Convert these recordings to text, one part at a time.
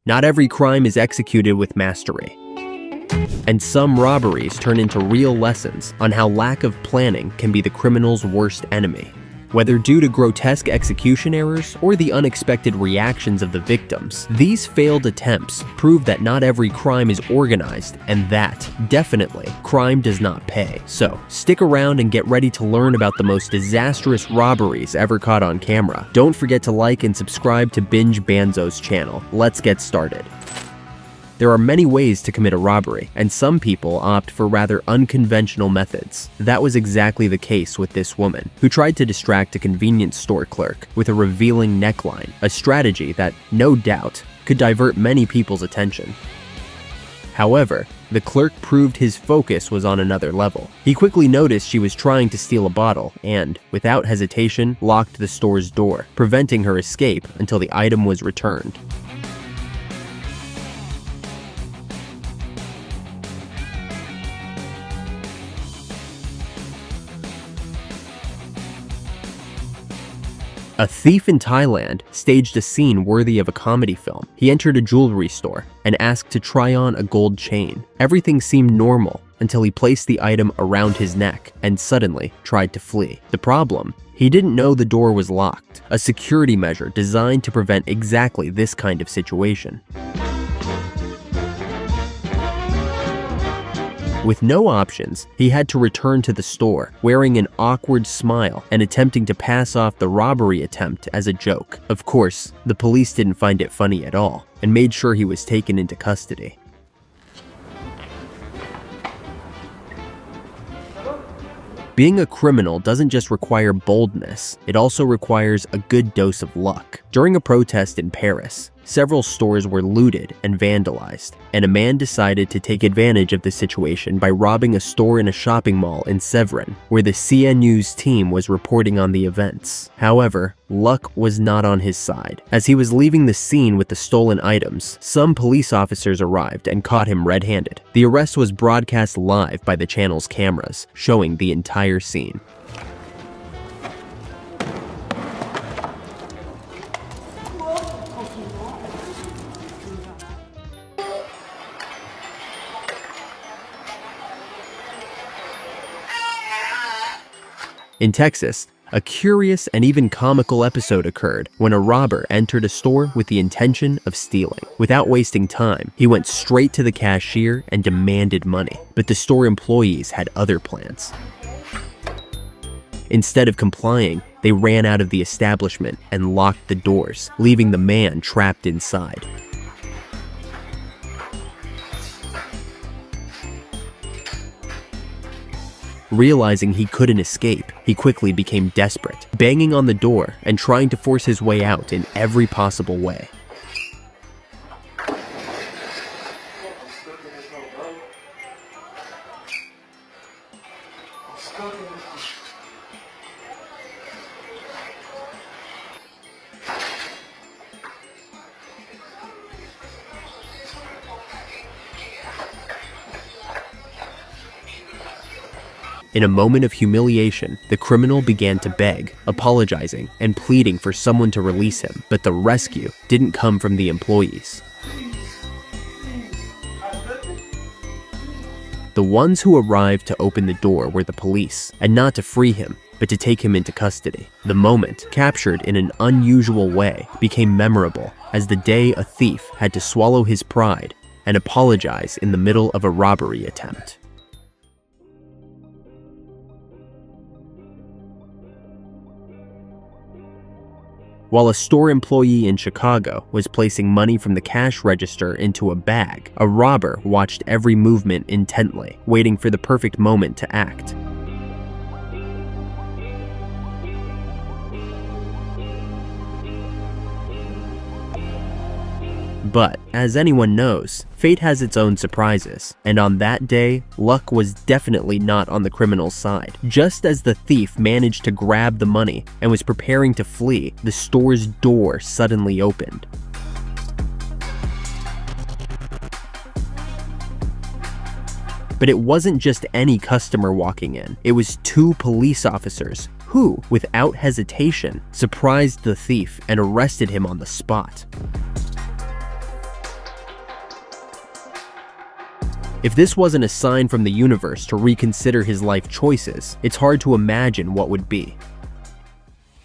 Not every crime is executed with mastery. And some robberies turn into real lessons on how lack of planning can be the criminal's worst enemy. Whether due to grotesque execution errors or the unexpected reactions of the victims, these failed attempts prove that not every crime is organized, and that, definitely, crime does not pay. So, stick around and get ready to learn about the most disastrous robberies ever caught on camera. Don't forget to like and subscribe to Binge Banzo's channel. Let's get started. There are many ways to commit a robbery, and some people opt for rather unconventional methods. That was exactly the case with this woman, who tried to distract a convenience store clerk with a revealing neckline, a strategy that, no doubt, could divert many people's attention. However, the clerk proved his focus was on another level. He quickly noticed she was trying to steal a bottle and, without hesitation, locked the store's door, preventing her escape until the item was returned. A thief in Thailand staged a scene worthy of a comedy film. He entered a jewelry store and asked to try on a gold chain. Everything seemed normal until he placed the item around his neck and suddenly tried to flee. The problem? He didn't know the door was locked, a security measure designed to prevent exactly this kind of situation. With no options, he had to return to the store, wearing an awkward smile and attempting to pass off the robbery attempt as a joke. Of course, the police didn't find it funny at all and made sure he was taken into custody. Being a criminal doesn't just require boldness, it also requires a good dose of luck. During a protest in Paris, several stores were looted and vandalized, and a man decided to take advantage of the situation by robbing a store in a shopping mall in Sèvres, where the CNews team was reporting on the events. However, luck was not on his side. As he was leaving the scene with the stolen items, some police officers arrived and caught him red-handed. The arrest was broadcast live by the channel's cameras, showing the entire scene. In Texas, a curious and even comical episode occurred when a robber entered a store with the intention of stealing. Without wasting time, he went straight to the cashier and demanded money, but the store employees had other plans. Instead of complying, they ran out of the establishment and locked the doors, leaving the man trapped inside. Realizing he couldn't escape, he quickly became desperate, banging on the door and trying to force his way out in every possible way. In a moment of humiliation, the criminal began to beg, apologizing, and pleading for someone to release him, but the rescue didn't come from the employees. The ones who arrived to open the door were the police, and not to free him, but to take him into custody. The moment, captured in an unusual way, became memorable as the day a thief had to swallow his pride and apologize in the middle of a robbery attempt. While a store employee in Chicago was placing money from the cash register into a bag, a robber watched every movement intently, waiting for the perfect moment to act. But, as anyone knows, fate has its own surprises, and on that day, luck was definitely not on the criminal's side. Just as the thief managed to grab the money and was preparing to flee, the store's door suddenly opened. But it wasn't just any customer walking in, it was two police officers who, without hesitation, surprised the thief and arrested him on the spot. If this wasn't a sign from the universe to reconsider his life choices, it's hard to imagine what would be.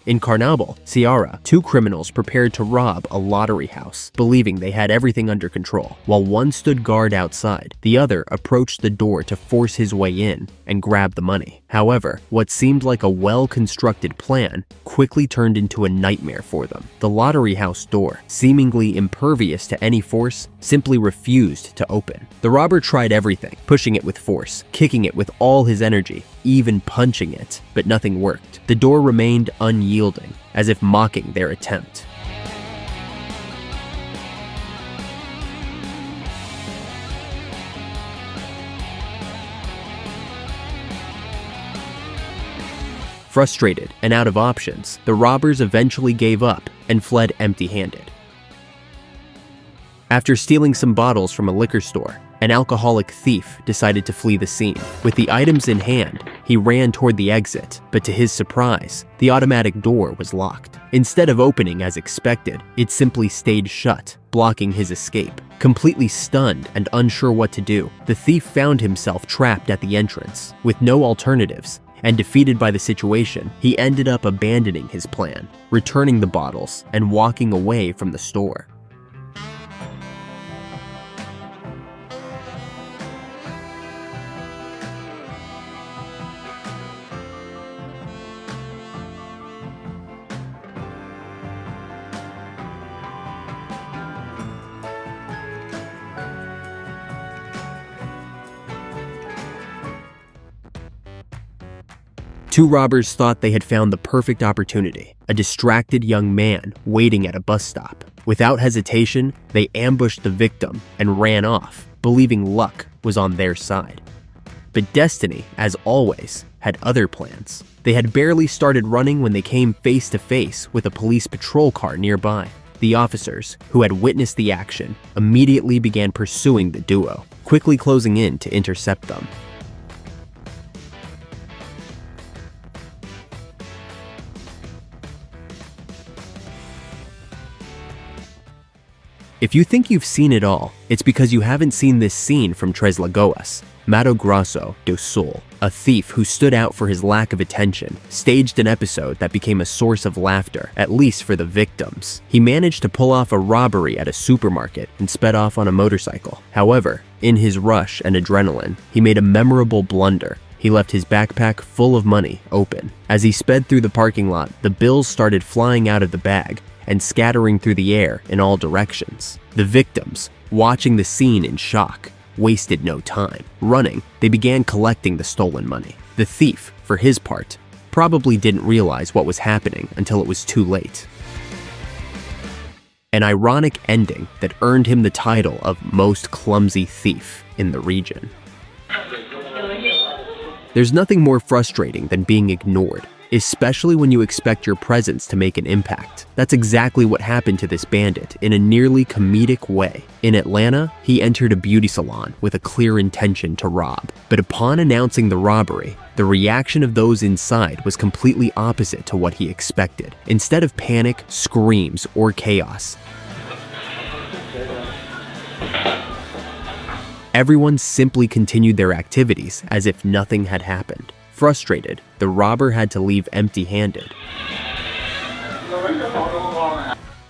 In Carnaval, Ceará, two criminals prepared to rob a lottery house, believing they had everything under control. While one stood guard outside, the other approached the door to force his way in and grab the money. However, what seemed like a well-constructed plan quickly turned into a nightmare for them. The lottery house door, seemingly impervious to any force, simply refused to open. The robber tried everything, pushing it with force, kicking it with all his energy, even punching it, but nothing worked. The door remained unyielding, as if mocking their attempt. Frustrated and out of options, the robbers eventually gave up and fled empty-handed. After stealing some bottles from a liquor store, an alcoholic thief decided to flee the scene. With the items in hand, he ran toward the exit, but to his surprise, the automatic door was locked. Instead of opening as expected, it simply stayed shut, blocking his escape. Completely stunned and unsure what to do, the thief found himself trapped at the entrance, with no alternatives, and defeated by the situation, he ended up abandoning his plan, returning the bottles, and walking away from the store. Two robbers thought they had found the perfect opportunity, a distracted young man waiting at a bus stop. Without hesitation, they ambushed the victim and ran off, believing luck was on their side. But destiny, as always, had other plans. They had barely started running when they came face to face with a police patrol car nearby. The officers, who had witnessed the action, immediately began pursuing the duo, quickly closing in to intercept them. If you think you've seen it all, it's because you haven't seen this scene from Tres Lagoas. Mato Grosso do Sul, a thief who stood out for his lack of attention, staged an episode that became a source of laughter, at least for the victims. He managed to pull off a robbery at a supermarket and sped off on a motorcycle. However, in his rush and adrenaline, he made a memorable blunder. He left his backpack full of money open. As he sped through the parking lot, the bills started flying out of the bag and scattering through the air in all directions. The victims, watching the scene in shock, wasted no time. Running, they began collecting the stolen money. The thief, for his part, probably didn't realize what was happening until it was too late. An ironic ending that earned him the title of most clumsy thief in the region. There's nothing more frustrating than being ignored, especially when you expect your presence to make an impact. That's exactly what happened to this bandit in a nearly comedic way. In Atlanta, he entered a beauty salon with a clear intention to rob. But upon announcing the robbery, the reaction of those inside was completely opposite to what he expected. Instead of panic, screams, or chaos, everyone simply continued their activities as if nothing had happened. Frustrated, the robber had to leave empty-handed.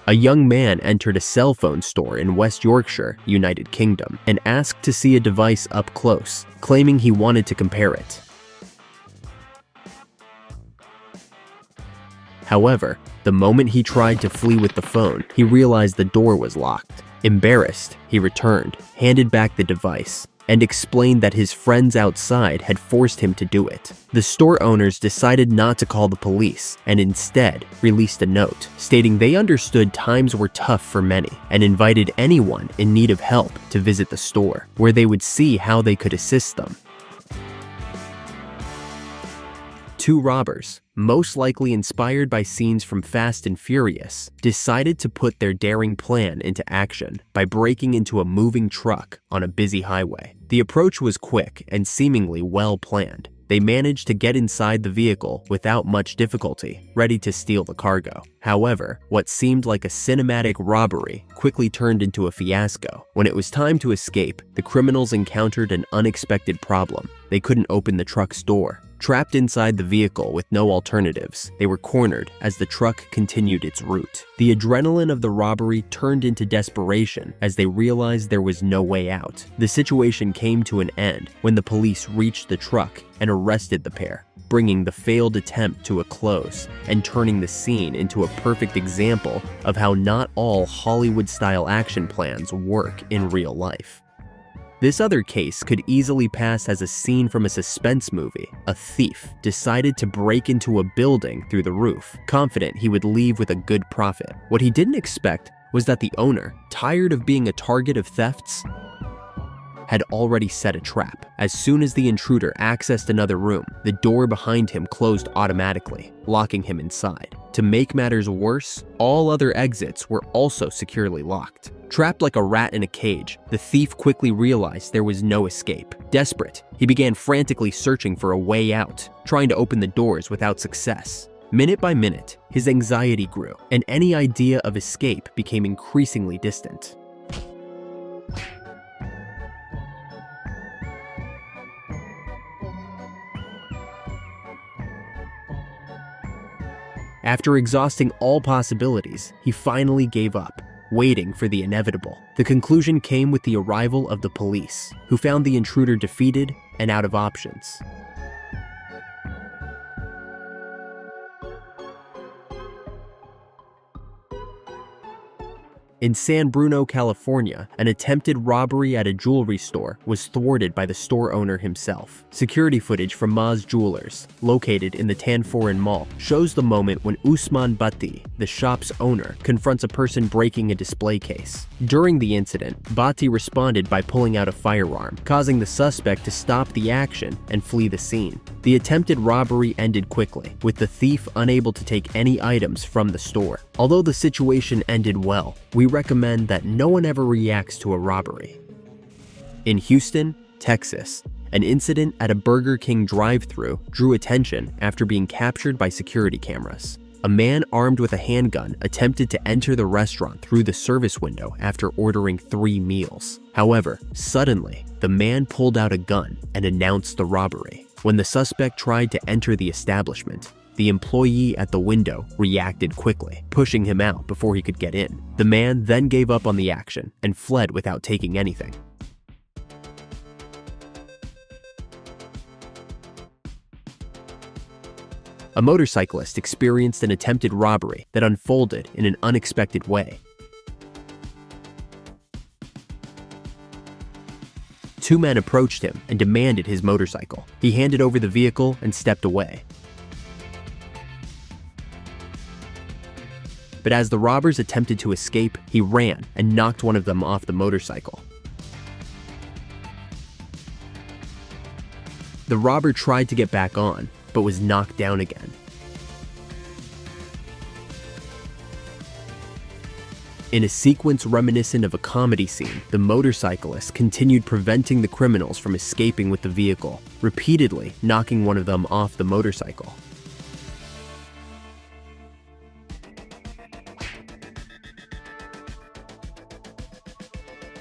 A young man entered a cell phone store in West Yorkshire, United Kingdom, and asked to see a device up close, claiming he wanted to compare it. However, the moment he tried to flee with the phone, he realized the door was locked. Embarrassed, he returned, handed back the device, and explained that his friends outside had forced him to do it. The store owners decided not to call the police and instead released a note stating they understood times were tough for many and invited anyone in need of help to visit the store, where they would see how they could assist them. Two robbers, most likely inspired by scenes from Fast and Furious, decided to put their daring plan into action by breaking into a moving truck on a busy highway. The approach was quick and seemingly well planned. They managed to get inside the vehicle without much difficulty, ready to steal the cargo. However, what seemed like a cinematic robbery quickly turned into a fiasco. When it was time to escape, the criminals encountered an unexpected problem. They couldn't open the truck's door. Trapped inside the vehicle with no alternatives, they were cornered as the truck continued its route. The adrenaline of the robbery turned into desperation as they realized there was no way out. The situation came to an end when the police reached the truck and arrested the pair, bringing the failed attempt to a close and turning the scene into a perfect example of how not all Hollywood-style action plans work in real life. This other case could easily pass as a scene from a suspense movie. A thief decided to break into a building through the roof, confident he would leave with a good profit. What he didn't expect was that the owner, tired of being a target of thefts, had already set a trap. As soon as the intruder accessed another room, the door behind him closed automatically, locking him inside. To make matters worse, all other exits were also securely locked. Trapped like a rat in a cage, the thief quickly realized there was no escape. Desperate, he began frantically searching for a way out, trying to open the doors without success. Minute by minute, his anxiety grew, and any idea of escape became increasingly distant. After exhausting all possibilities, he finally gave up, waiting for the inevitable. The conclusion came with the arrival of the police, who found the intruder defeated and out of options. In San Bruno, California, an attempted robbery at a jewelry store was thwarted by the store owner himself. Security footage from Maz Jewelers, located in the Tanforan Mall, shows the moment when Usman Bhatti, the shop's owner, confronts a person breaking a display case. During the incident, Bhatti responded by pulling out a firearm, causing the suspect to stop the action and flee the scene. The attempted robbery ended quickly, with the thief unable to take any items from the store. Although the situation ended well, we recommend that no one ever reacts to a robbery. In Houston, Texas, an incident at a Burger King drive-thru drew attention after being captured by security cameras. A man armed with a handgun attempted to enter the restaurant through the service window after ordering 3 meals. However, suddenly, the man pulled out a gun and announced the robbery. When the suspect tried to enter the establishment, the employee at the window reacted quickly, pushing him out before he could get in. The man then gave up on the action and fled without taking anything. A motorcyclist experienced an attempted robbery that unfolded in an unexpected way. 2 men approached him and demanded his motorcycle. He handed over the vehicle and stepped away. But as the robbers attempted to escape, he ran and knocked one of them off the motorcycle. The robber tried to get back on, but was knocked down again. In a sequence reminiscent of a comedy scene, the motorcyclist continued preventing the criminals from escaping with the vehicle, repeatedly knocking one of them off the motorcycle.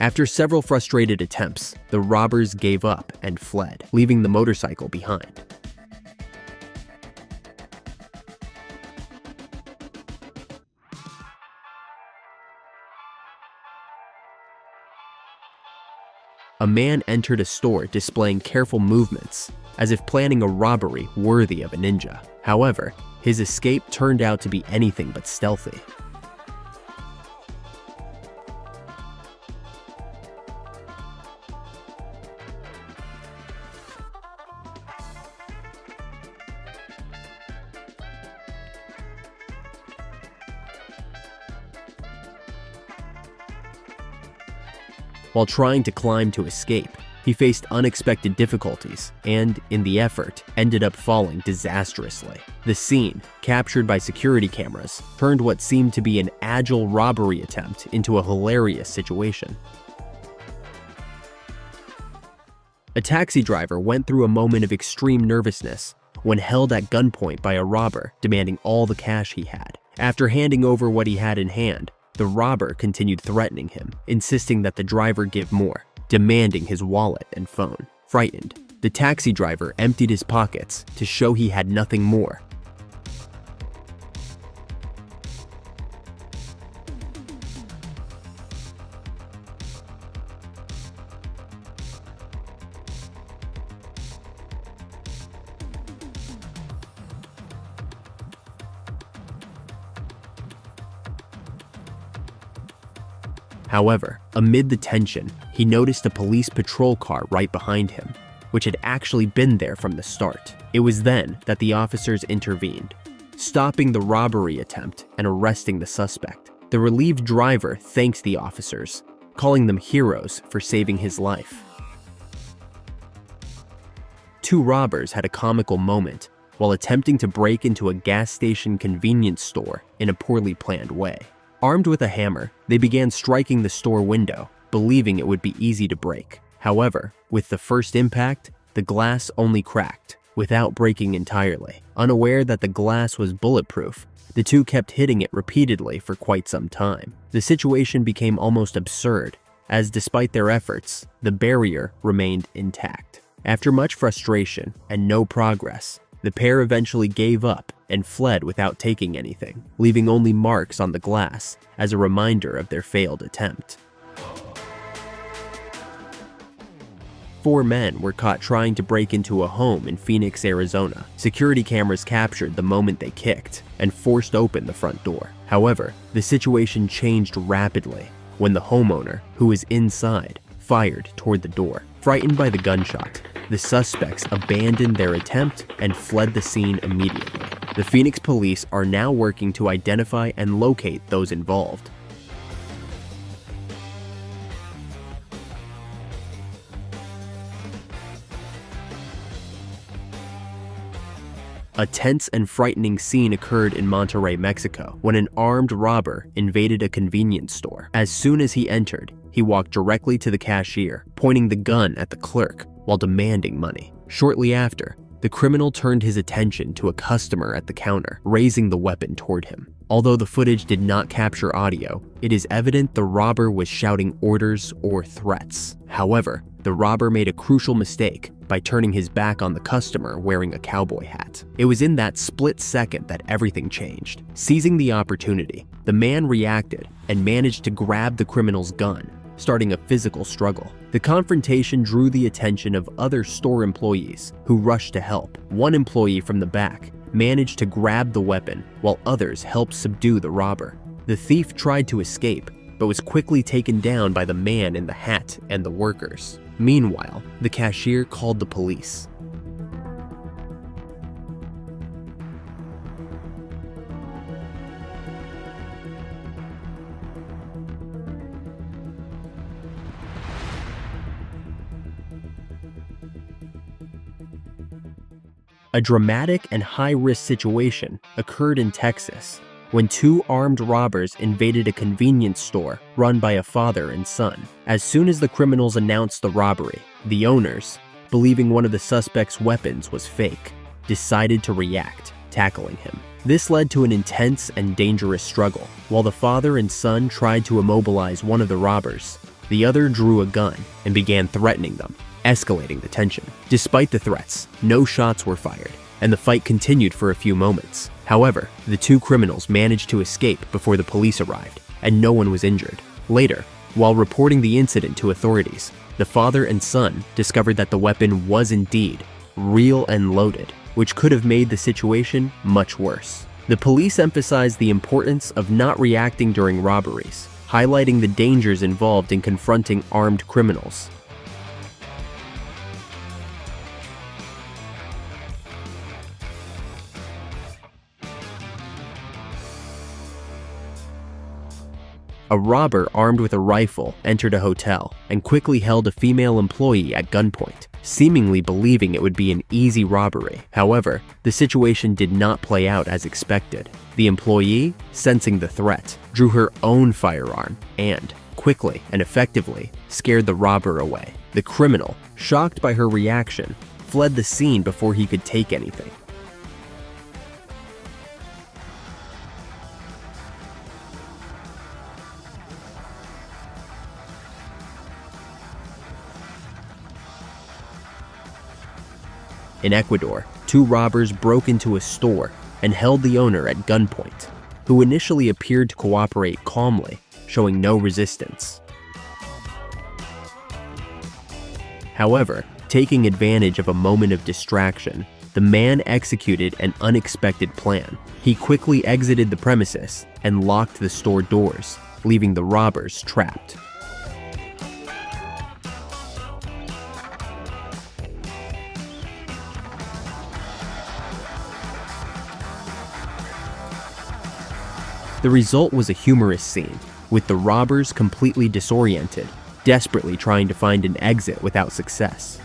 After several frustrated attempts, the robbers gave up and fled, leaving the motorcycle behind. A man entered a store displaying careful movements, as if planning a robbery worthy of a ninja. However, his escape turned out to be anything but stealthy. While trying to climb to escape, he faced unexpected difficulties and, in the effort, ended up falling disastrously. The scene, captured by security cameras, turned what seemed to be an agile robbery attempt into a hilarious situation. A taxi driver went through a moment of extreme nervousness when held at gunpoint by a robber demanding all the cash he had. After handing over what he had in hand, the robber continued threatening him, insisting that the driver give more, demanding his wallet and phone. Frightened, the taxi driver emptied his pockets to show he had nothing more. However, amid the tension, he noticed a police patrol car right behind him, which had actually been there from the start. It was then that the officers intervened, stopping the robbery attempt and arresting the suspect. The relieved driver thanks the officers, calling them heroes for saving his life. Two robbers had a comical moment while attempting to break into a gas station convenience store in a poorly planned way. Armed with a hammer, they began striking the store window, believing it would be easy to break. However, with the first impact, the glass only cracked, without breaking entirely. Unaware that the glass was bulletproof, the two kept hitting it repeatedly for quite some time. The situation became almost absurd, as despite their efforts, the barrier remained intact. After much frustration and no progress, the pair eventually gave up and fled without taking anything, leaving only marks on the glass as a reminder of their failed attempt. 4 men were caught trying to break into a home in Phoenix, Arizona. Security cameras captured the moment they kicked and forced open the front door. However, the situation changed rapidly when the homeowner, who was inside, fired toward the door. Frightened by the gunshot, the suspects abandoned their attempt and fled the scene immediately. The Phoenix police are now working to identify and locate those involved. A tense and frightening scene occurred in Monterrey, Mexico, when an armed robber invaded a convenience store. As soon as he entered, he walked directly to the cashier, pointing the gun at the clerk while demanding money. Shortly after, the criminal turned his attention to a customer at the counter, raising the weapon toward him. Although the footage did not capture audio, it is evident the robber was shouting orders or threats. However, the robber made a crucial mistake by turning his back on the customer wearing a cowboy hat. It was in that split second that everything changed. Seizing the opportunity, the man reacted and managed to grab the criminal's gun, starting a physical struggle. The confrontation drew the attention of other store employees who rushed to help. One employee from the back managed to grab the weapon while others helped subdue the robber. The thief tried to escape, but was quickly taken down by the man in the hat and the workers. Meanwhile, the cashier called the police. A dramatic and high-risk situation occurred in Texas when 2 armed robbers invaded a convenience store run by a father and son. As soon as the criminals announced the robbery, the owners, believing one of the suspect's weapons was fake, decided to react, tackling him. This led to an intense and dangerous struggle. While the father and son tried to immobilize one of the robbers, the other drew a gun and began threatening them, escalating the tension. Despite the threats, no shots were fired, and the fight continued for a few moments. However, the 2 criminals managed to escape before the police arrived, and no one was injured. Later, while reporting the incident to authorities, the father and son discovered that the weapon was indeed real and loaded, which could have made the situation much worse. The police emphasized the importance of not reacting during robberies, highlighting the dangers involved in confronting armed criminals. A robber armed with a rifle entered a hotel and quickly held a female employee at gunpoint, seemingly believing it would be an easy robbery. However, the situation did not play out as expected. The employee, sensing the threat, drew her own firearm and, quickly and effectively scared the robber away. The criminal, shocked by her reaction, fled the scene before he could take anything. In Ecuador, 2 robbers broke into a store and held the owner at gunpoint, who initially appeared to cooperate calmly, showing no resistance. However, taking advantage of a moment of distraction, the man executed an unexpected plan. He quickly exited the premises and locked the store doors, leaving the robbers trapped. The result was a humorous scene, with the robbers completely disoriented, desperately trying to find an exit without success.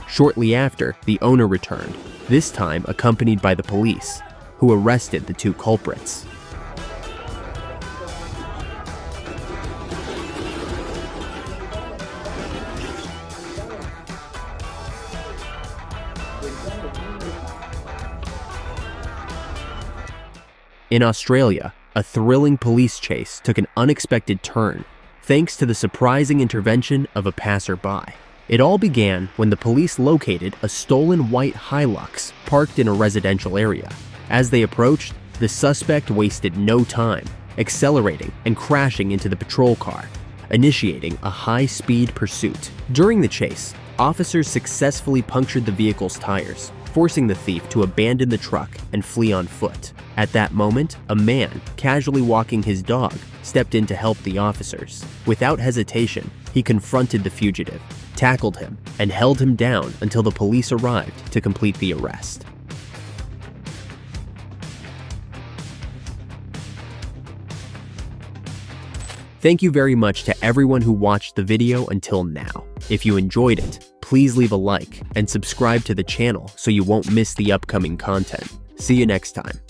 Shortly after, the owner returned, this time accompanied by the police, who arrested the 2 culprits. In Australia, a thrilling police chase took an unexpected turn, thanks to the surprising intervention of a passerby. It all began when the police located a stolen white Hilux parked in a residential area. As they approached, the suspect wasted no time, accelerating and crashing into the patrol car, initiating a high-speed pursuit. During the chase, officers successfully punctured the vehicle's tires, forcing the thief to abandon the truck and flee on foot. At that moment, a man, casually walking his dog, stepped in to help the officers. Without hesitation, he confronted the fugitive, tackled him, and held him down until the police arrived to complete the arrest. Thank you very much to everyone who watched the video until now. If you enjoyed it, please leave a like and subscribe to the channel so you won't miss the upcoming content. See you next time.